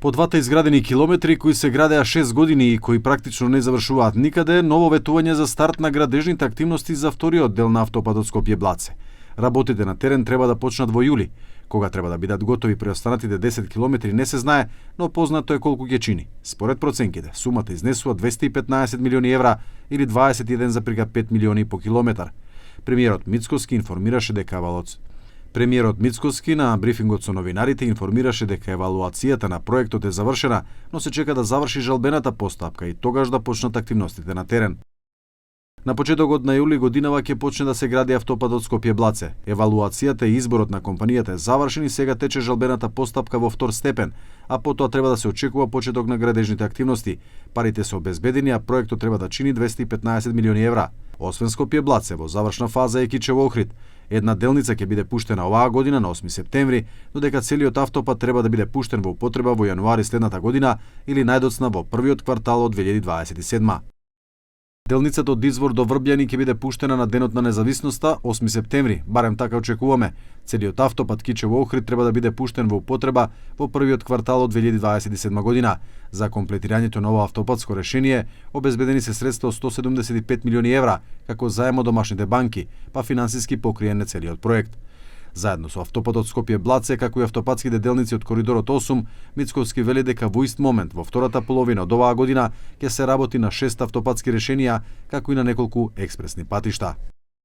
По двата изградени километри кои се градеа 6 години и кои практично не завршуваат никаде, ново ветување за старт на градежните активности за вториот дел на автопатот Скопје-Блаце. Работите на терен треба да почнат во јули. Кога треба да бидат готови преостанатите 10 километри не се знае, но познато е колку ќе чини. Според проценките, сумата изнесува 215 милиони евра или 21,5 милиони по километар. Премиерот Мицкоски информираше дека Премиерот Мицкоски на брифингот со новинарите информираше дека евалуацијата на проектот е завршена, но се чека да заврши жалбената постапка и тогаш да почнат активностите на терен. На почетокот на јули годинава ќе почне да се гради автопатот Скопје-Блаце. Евалуацијата и изборот на компанијата е завршен и сега тече жалбената постапка во втор степен, а потоа треба да се очекува почеток на градежните активности. Парите се обезбедени, а проектот треба да чини 215 милиони евра. Освен Скопје-Блаце, во завршна фаза е Кичево-Охрид. Една делница ќе биде пуштена оваа година на 8 септември, додека целиот автопат треба да биде пуштен во употреба во јануари следната година или најдоцна во првиот квартал од 2027. Делницата од Извор до Врбјани ќе биде пуштена на денот на независноста 8 септември, барем така очекуваме. Целиот автопат Кичево-Охрид треба да биде пуштен во употреба во првиот квартал од 2027 година. За комплетирањето на ово автопатско решение обезбедени се средства од 175 милиони евра, како заем од домашните банки, па финансиски покриен на целиот проект. Заедно со автопатот Скопје-Блаце, како и автопатските делници од коридорот 8, Мицкоски вели дека во ист момент, во втората половина од оваа година, ќе се работи на 6 автопатски решенија, како и на неколку експресни патишта.